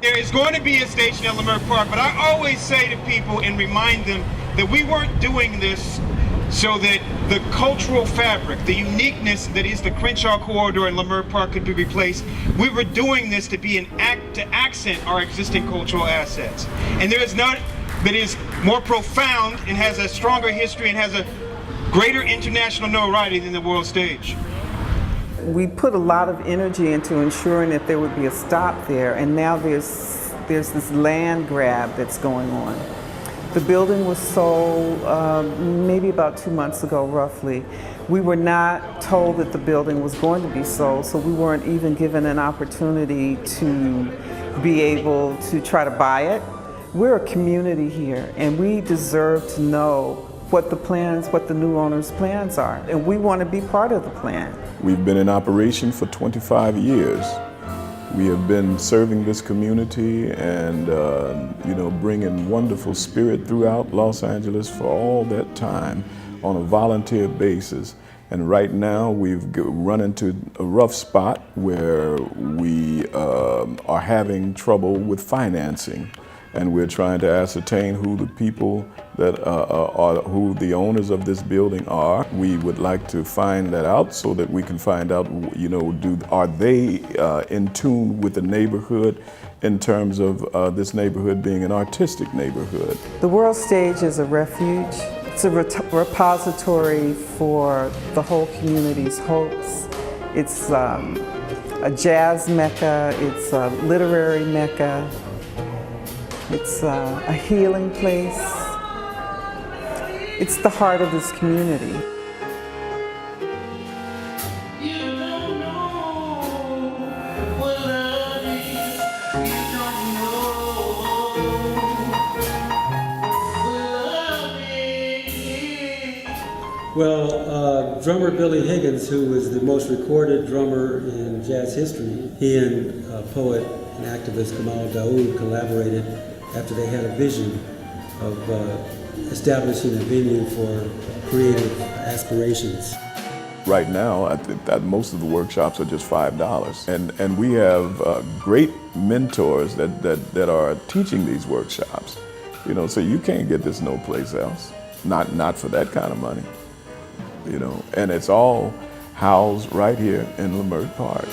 There is going to be a station at Leimert Park, but I always say to people and remind them that we weren't doing this so that the cultural fabric, the uniqueness that is the Crenshaw Corridor and Leimert Park could be replaced. We were doing this to be to accent our existing cultural assets. And there is none that is more profound and has a stronger history and has a greater international notoriety than the world stage. We put a lot of energy into ensuring that there would be a stop there, and now there's this land grab that's going on. The building was sold maybe about 2 months ago, roughly. We were not told that the building was going to be sold, so we weren't even given an opportunity to be able to try to buy it. We're a community here, and we deserve to know what the new owner's plans are, and we want to be part of the plan. We've been in operation for 25 years. We have been serving this community and bringing wonderful spirit throughout Los Angeles for all that time on a volunteer basis. And right now we've run into a rough spot where we are having trouble with financing. And we're trying to ascertain who the people that who the owners of this building are. We would like to find that out so that we can find out, are they in tune with the neighborhood in terms of this neighborhood being an artistic neighborhood. The World Stage is a refuge. It's a repository for the whole community's hopes. It's a jazz mecca. It's a literary mecca. It's a healing place. It's the heart of this community. Well, drummer Billy Higgins, who was the most recorded drummer in jazz history, he and poet and activist Kamal Daoud collaborated after they had a vision of establishing a venue for creative aspirations. Right now, I think that most of the workshops are just $5. And we have great mentors that are teaching these workshops. So you can't get this no place else, not for that kind of money. And it's all housed right here in Leimert Park.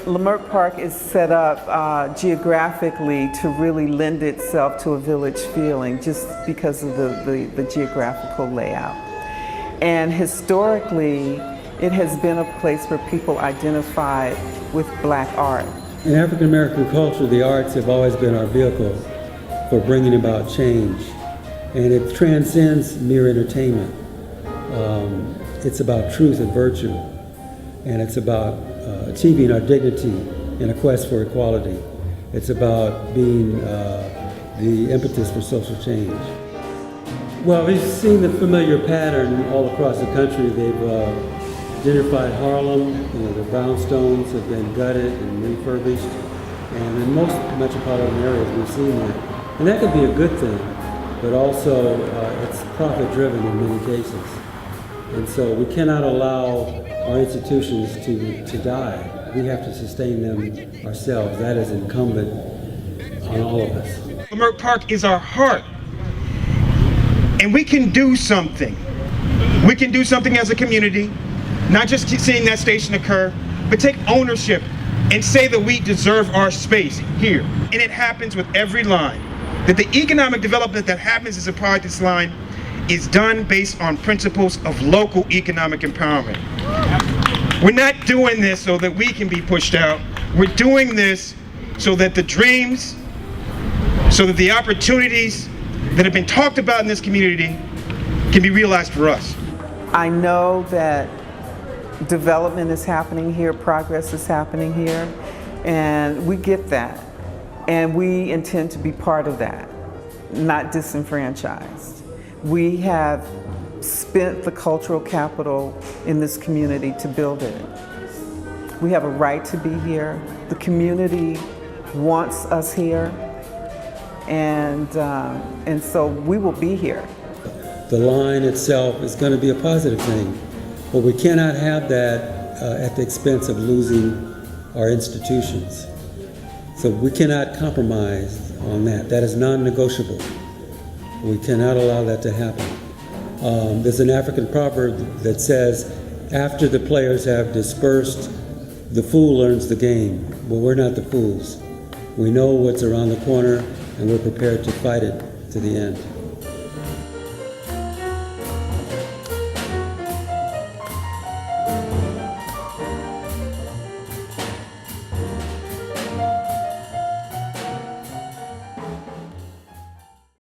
Leimert Park is set up geographically to really lend itself to a village feeling just because of the geographical layout. And historically, it has been a place where people identified with Black art. In African American culture, the arts have always been our vehicle for bringing about change. And it transcends mere entertainment. It's about truth and virtue. And it's about achieving our dignity in a quest for equality. It's about being the impetus for social change. Well, we've seen the familiar pattern all across the country. They've gentrified Harlem. The brownstones have been gutted and refurbished. And in most metropolitan areas, we've seen that. And that could be a good thing, but also it's profit-driven in many cases. And so we cannot allow our institutions to die. We have to sustain them ourselves. That is incumbent on all of us. Leimert Park is our heart. And we can do something. We can do something as a community, not just seeing that station occur, but take ownership and say that we deserve our space here. And it happens with every line. That the economic development that happens as a part of this line is done based on principles of local economic empowerment. We're not doing this so that we can be pushed out. We're doing this so that the dreams, so that the opportunities that have been talked about in this community can be realized for us. I know that development is happening here, progress is happening here, and we get that. And we intend to be part of that, not disenfranchised. We have spent the cultural capital in this community to build it. We have a right to be here. The community wants us here, and so we will be here. The line itself is going to be a positive thing, but we cannot have that at the expense of losing our institutions. So we cannot compromise on that. That is non-negotiable. We cannot allow that to happen. There's an African proverb that says, after the players have dispersed, the fool learns the game. Well, we're not the fools. We know what's around the corner, and we're prepared to fight it to the end.